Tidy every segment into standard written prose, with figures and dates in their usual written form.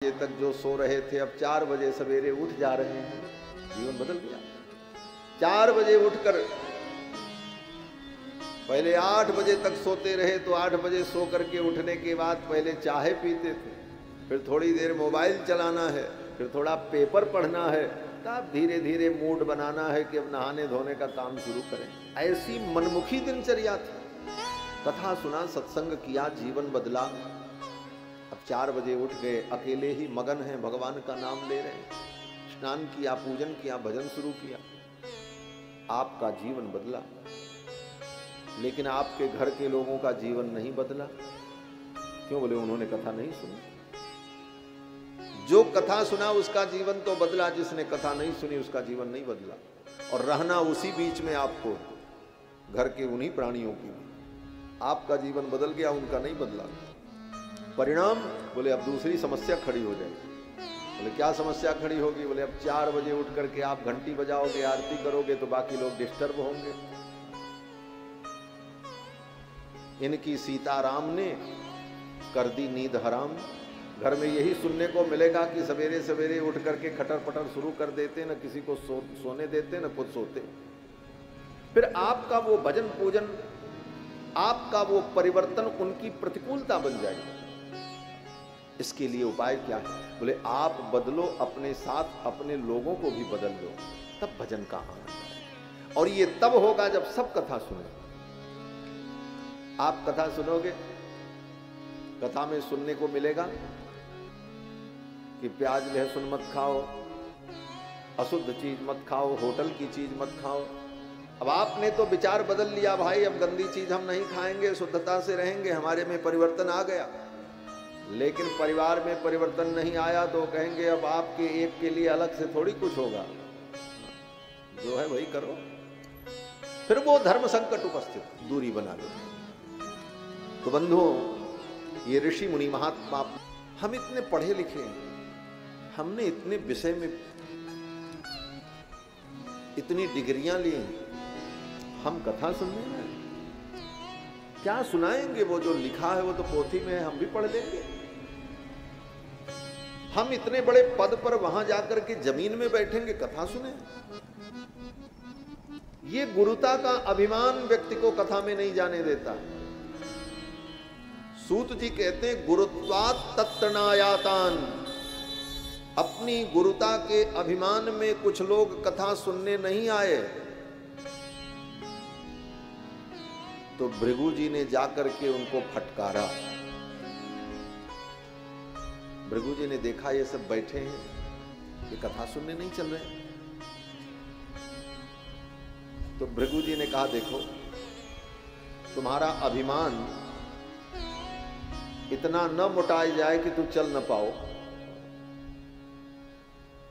बजे तक जो सो रहे थे अब 4 बजे सवेरे उठ जा रहे हैं। जीवन बदल गया। 4 बजे उठकर पहले 8 बजे तक सोते रहे तो 8 बजे सो करके उठने के बाद पहले चाय पीते थे, फिर थोड़ी देर मोबाइल चलाना है, फिर थोड़ा पेपर पढ़ना है, तब धीरे धीरे मूड बनाना है कि अब नहाने धोने का काम शुरू करें। ऐसी मनमुखी दिनचर्या थी। कथा सुना, सत्संग किया, जीवन बदला। अब 4 बजे उठ गए, अकेले ही मगन हैं, भगवान का नाम ले रहे हैं, स्नान किया, पूजन किया, भजन शुरू किया। आपका जीवन बदला, लेकिन आपके घर के लोगों का जीवन नहीं बदला। क्यों? बोले उन्होंने कथा नहीं सुनी। जो कथा सुना उसका जीवन तो बदला, जिसने कथा नहीं सुनी उसका जीवन नहीं बदला। और रहना उसी बीच में आपको, घर के उन्हीं प्राणियों की। आपका जीवन बदल गया, उनका नहीं बदला। परिणाम? बोले अब दूसरी समस्या खड़ी हो जाएगी। बोले क्या समस्या खड़ी होगी? बोले अब 4 बजे उठ करके आप घंटी बजाओगे, आरती करोगे तो बाकी लोग डिस्टर्ब होंगे। इनकी सीताराम ने कर दी नींद हराम। घर में यही सुनने को मिलेगा कि सवेरे सवेरे उठ करके खटर पटर शुरू कर देते, न किसी को सोने देते, न खुद सोते। फिर आपका वो भजन पूजन, आपका वो परिवर्तन उनकी प्रतिकूलता बन जाएगी। इसके लिए उपाय क्या है? बोले आप बदलो, अपने साथ अपने लोगों को भी बदल लो, तब भजन का आनंद है। और ये तब होगा जब सब कथा सुने। आप कथा सुनोगे, कथा में सुनने को मिलेगा कि प्याज लहसुन मत खाओ, अशुद्ध चीज मत खाओ, होटल की चीज मत खाओ। अब आपने तो विचार बदल लिया, भाई अब गंदी चीज हम नहीं खाएंगे, शुद्धता से रहेंगे, हमारे में परिवर्तन आ गया। लेकिन परिवार में परिवर्तन नहीं आया तो कहेंगे अब आपके एक के लिए अलग से थोड़ी कुछ होगा, जो है वही करो। फिर वो धर्म संकट उपस्थित, दूरी बना लो। तो बंधुओं, ये ऋषि मुनि महात्मा, हम इतने पढ़े लिखे हैं, हमने इतने विषय में इतनी डिग्रियां ली हैं, हम कथा सुनने में क्या सुनाएंगे? वो जो लिखा है वो तो पोथी में है, हम भी पढ़ लेंगे। हम इतने बड़े पद पर वहां जाकर के जमीन में बैठेंगे, कथा सुने? ये गुरुता का अभिमान व्यक्ति को कथा में नहीं जाने देता। सूत जी कहते हैं गुरुत्वात् तत्तनायातान। अपनी गुरुता के अभिमान में कुछ लोग कथा सुनने नहीं आए। तो भृगु जी ने जाकर के उनको फटकारा। भृगु जी ने देखा ये सब बैठे हैं, ये कथा सुनने नहीं चल रहे। तो भृगु जी ने कहा देखो, तुम्हारा अभिमान इतना न मुटाई जाए कि तू चल न पाओ।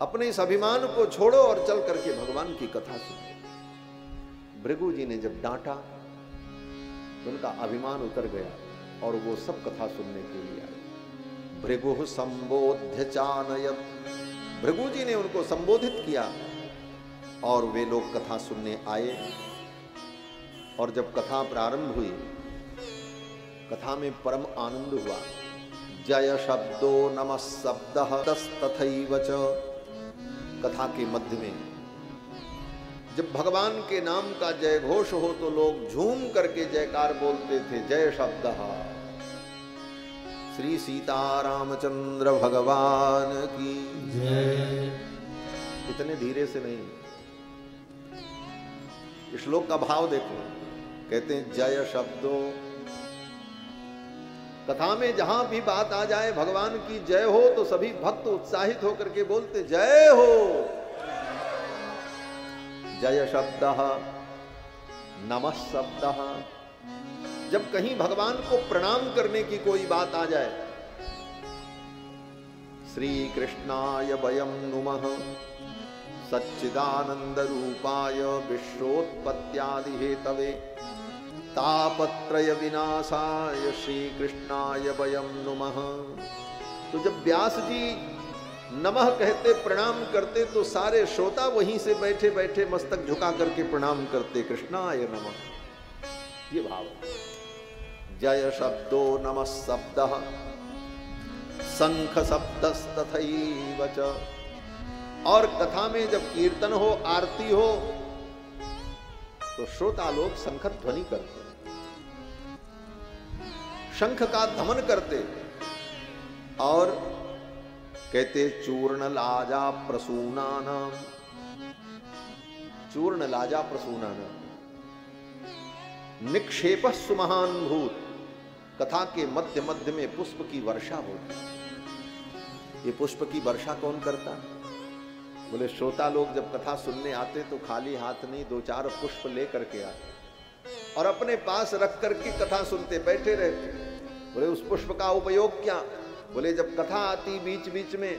अपने इस अभिमान को छोड़ो और चल करके भगवान की कथा सुनो। भृगु जी ने जब डांटा तो उनका अभिमान उतर गया और वो सब कथा सुनने के लिए आए। भृगु संबोध्य चानयत। भृगु जी ने उनको संबोधित किया और वे लोग कथा सुनने आए। और जब कथा प्रारंभ हुई, कथा में परम आनंद हुआ। जय शब्दो नमः शब्दः तथैव च। कथा के मध्य में जब भगवान के नाम का जय घोष हो तो लोग झूम करके जयकार बोलते थे। जय शब्दः श्री सीतारामचंद्र भगवान की जय। इतने धीरे से नहीं, श्लोक का भाव देखो। कहते हैं जय शब्दो। कथा में जहां भी बात आ जाए भगवान की जय हो तो सभी भक्त उत्साहित होकर के बोलते जय हो। जय शब्दः नमः शब्दः। जब कहीं भगवान को प्रणाम करने की कोई बात आ जाए, श्री कृष्णाय वयं नुमः सच्चिदानंद रूपाय विश्वोत्पत्त्यादि हेतवे तापत्रय विनाशाय श्री कृष्णाय वयं नुमः। तो जब व्यास जी नमः कहते, प्रणाम करते, तो सारे श्रोता वहीं से बैठे बैठे मस्तक झुका करके प्रणाम करते, कृष्णाय नमः। ये भाव। जय शब्दो नमः शब्दः शंख शब्दस्तथैव च। और कथा में जब कीर्तन हो, आरती हो, तो श्रोता लोग शंख ध्वनि करते, शंख का धमन करते और कहते चूर्ण लाजा प्रसूनानाम, चूर्ण लाजा प्रसूनानाम, निक्षेप सुमहान भूत। कथा के मध्य मध्य में पुष्प की वर्षा होती। ये पुष्प की वर्षा कौन करता? बोले श्रोता लोग जब कथा सुनने आते तो खाली हाथ नहीं, 2-4 पुष्प लेकर के आते और अपने पास रख करके कथा सुनते बैठे रहते। बोले उस पुष्प का उपयोग क्या? बोले जब कथा आती बीच बीच में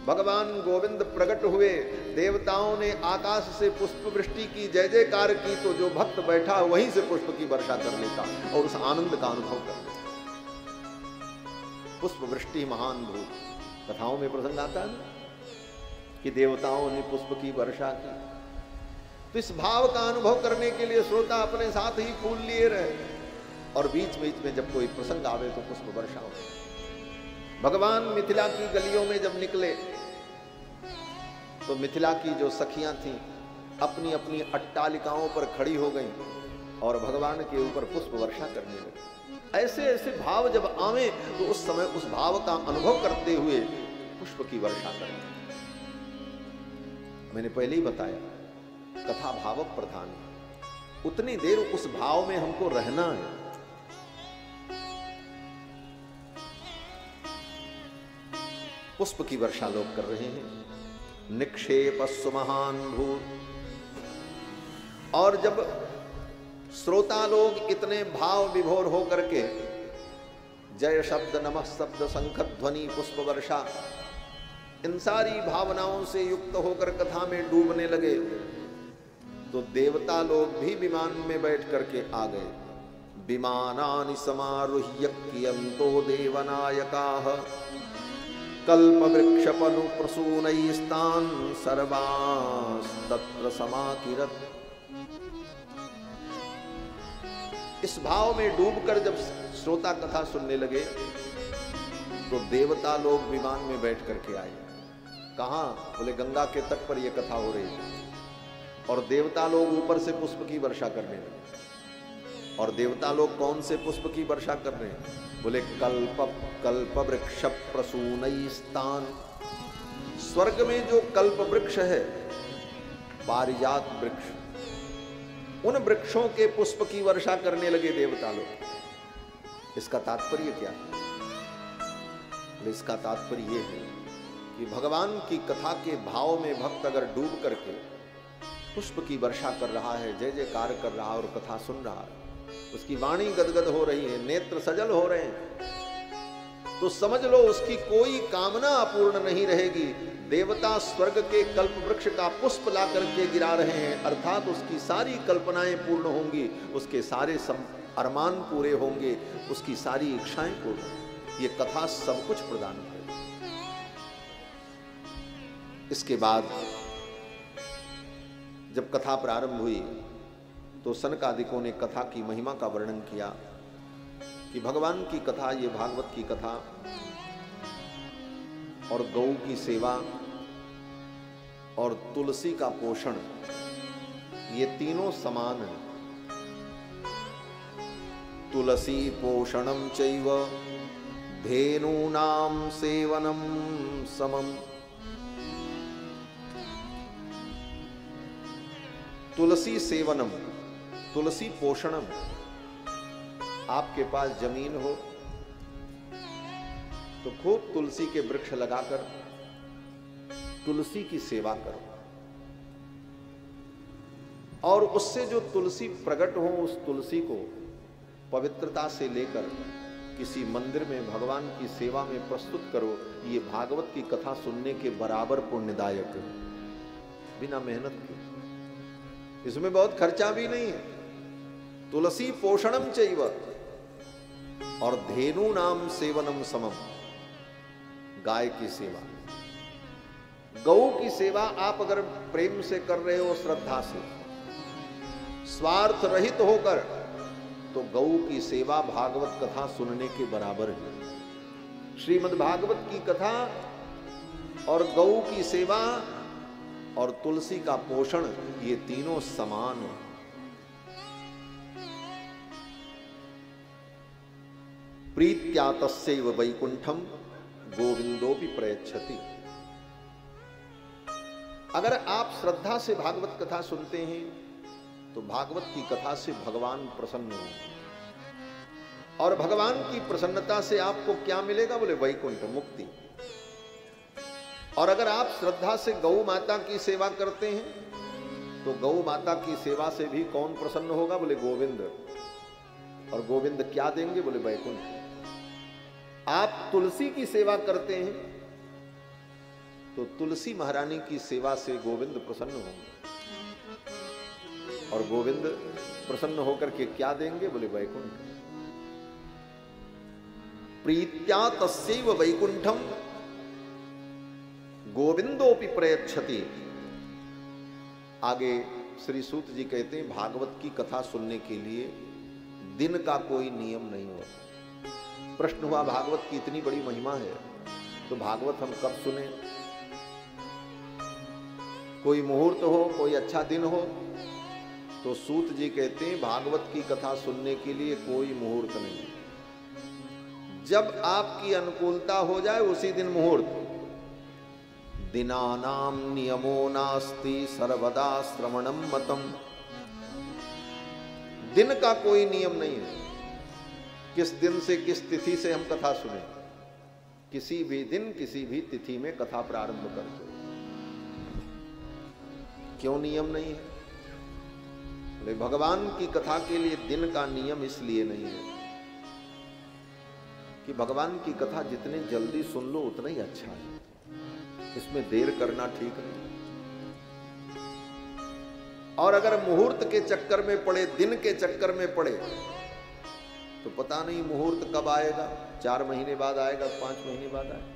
भगवान गोविंद प्रकट हुए, देवताओं ने आकाश से पुष्प वृष्टि की, जय जयकार की, तो जो भक्त बैठा वहीं से पुष्प की वर्षा कर लेता और उस आनंद का अनुभव कर लेता। पुष्प वृष्टि महान भूत। कथाओं में प्रसंग आता है कि देवताओं ने पुष्प की वर्षा की। तो इस भाव का अनुभव करने के लिए श्रोता अपने साथ ही फूल लिए रहे और बीच बीच में जब कोई प्रसंग आवे तो पुष्प वर्षा हो। भगवान मिथिला की गलियों में जब निकले तो मिथिला की जो सखियां थीं अपनी अपनी अट्टालिकाओं पर खड़ी हो गईं और भगवान के ऊपर पुष्प वर्षा करने लगी। ऐसे ऐसे भाव जब आवे तो उस समय उस भाव का अनुभव करते हुए पुष्प की वर्षा करें। मैंने पहले ही बताया कथा भाव प्रधान है, उतनी देर उस भाव में हमको रहना है। पुष्प की वर्षा लोग कर रहे हैं। निक्षेप सुमहान भूत। और जब श्रोता लोग इतने भाव विभोर हो करके जय शब्द, नमः शब्द, शंख ध्वनि, पुष्प वर्षा, इन सारी भावनाओं से युक्त होकर कथा में डूबने लगे तो देवता लोग भी विमान में बैठ करके आ गए। विमानानि समारुह्य कियन्तो देवनायकाः कल्प वृक्षपनु प्रसूनैस्तान् सर्वांस्तत्र समाकिरत्। इस भाव में डूबकर जब श्रोता कथा सुनने लगे तो देवता लोग विमान में बैठ करके आए। कहां? बोले गंगा के तट पर यह कथा हो रही है और देवता लोग ऊपर से पुष्प की वर्षा करने लगे। और देवता लोग कौन से पुष्प की वर्षा कर रहे हैं? बोले कल्प वृक्ष प्रसूनैस्तान्। स्वर्ग में जो कल्प वृक्ष है, पारिजात वृक्ष, उन वृक्षों के पुष्प की वर्षा करने लगे देवता लोग। इसका तात्पर्य क्या है? इसका तात्पर्य यह है कि भगवान की कथा के भाव में भक्त अगर डूब करके पुष्प की वर्षा कर रहा है, जय जयकार कर रहा है और कथा सुन रहा है, उसकी वाणी गदगद हो रही है, नेत्र सजल हो रहे हैं, तो समझ लो उसकी कोई कामना अपूर्ण नहीं रहेगी। देवता स्वर्ग के कल्प वृक्ष का पुष्प ला करके गिरा रहे हैं, अर्थात उसकी सारी कल्पनाएं पूर्ण होंगी, उसके सारे अरमान पूरे होंगे, उसकी सारी इच्छाएं पूर्ण होंगी। ये कथा सब कुछ प्रदान करेगी। इसके बाद जब कथा प्रारंभ हुई तो सनकादिकों ने कथा की महिमा का वर्णन किया कि भगवान की कथा, ये भागवत की कथा और गौ की सेवा और तुलसी का पोषण, ये तीनों समान है। तुलसी पोषणम चैव धेनूनां सेवनम समम। तुलसी सेवनम, तुलसी पोषणम। आपके पास जमीन हो तो खूब तुलसी के वृक्ष लगाकर तुलसी की सेवा करो और उससे जो तुलसी प्रकट हो उस तुलसी को पवित्रता से लेकर किसी मंदिर में भगवान की सेवा में प्रस्तुत करो। ये भागवत की कथा सुनने के बराबर पुण्यदायक है, बिना मेहनत के। इसमें बहुत खर्चा भी नहीं है। तुलसी पोषणम चैव और धेनु नाम सेवनम समम। गाय की सेवा, गौ की सेवा आप अगर प्रेम से कर रहे हो, श्रद्धा से, स्वार्थ रहित होकर, तो गौ की सेवा भागवत कथा सुनने के बराबर है। श्रीमद् भागवत की कथा और गौ की सेवा और तुलसी का पोषण, ये तीनों समान है। प्रीत्या तस्यैव वैकुंठम गोविंदोपि प्रयच्छति। अगर आप श्रद्धा से भागवत कथा सुनते हैं तो भागवत की कथा से भगवान प्रसन्न होंगे, और भगवान की प्रसन्नता से आपको क्या मिलेगा? बोले वैकुंठ, मुक्ति। और अगर आप श्रद्धा से गौ माता की सेवा करते हैं तो गौ माता की सेवा से भी कौन प्रसन्न होगा? बोले गोविंद। और गोविंद क्या देंगे? बोले वैकुंठ। आप तुलसी की सेवा करते हैं तो तुलसी महारानी की सेवा से गोविंद प्रसन्न होंगे, और गोविंद प्रसन्न होकर के क्या देंगे? बोले वैकुंठ। प्रीत्या तस्यैव वैकुंठम गोविंदोपि प्रयच्छति। आगे श्री सूत जी कहते हैं भागवत की कथा सुनने के लिए दिन का कोई नियम नहीं होता। प्रश्न हुआ भागवत की इतनी बड़ी महिमा है तो भागवत हम कब सुने? कोई मुहूर्त हो, कोई अच्छा दिन हो? तो सूत जी कहते हैं भागवत की कथा सुनने के लिए कोई मुहूर्त नहीं। जब आपकी अनुकूलता हो जाए उसी दिन मुहूर्त। दिनानाम नियमो नास्ति सर्वदा श्रवणम मतम। दिन का कोई नियम नहीं है, किस दिन से किस तिथि से हम कथा सुने। किसी भी दिन किसी भी तिथि में कथा प्रारंभ कर दो। क्यों नियम नहीं है? बोले भगवान की कथा के लिए दिन का नियम इसलिए नहीं है कि भगवान की कथा जितने जल्दी सुन लो उतना ही अच्छा है, इसमें देर करना ठीक नहीं। और अगर मुहूर्त के चक्कर में पड़े, दिन के चक्कर में पड़े, तो पता नहीं मुहूर्त कब आएगा। 4 महीने बाद आएगा, 5 महीने बाद आएगा,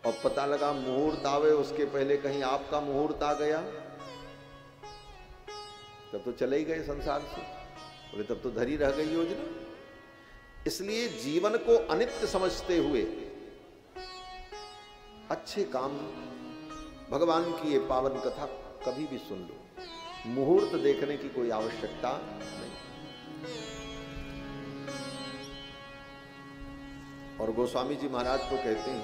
और पता लगा मुहूर्त आवे उसके पहले कहीं आपका मुहूर्त आ गया, तब तो चले ही गए संसार से। बोले तब तो धरी रह गई योजना। इसलिए जीवन को अनित्य समझते हुए अच्छे काम, भगवान की ये पावन कथा कभी भी सुन लो। मुहूर्त देखने की कोई आवश्यकता नहीं। और गोस्वामी जी महाराज तो कहते हैं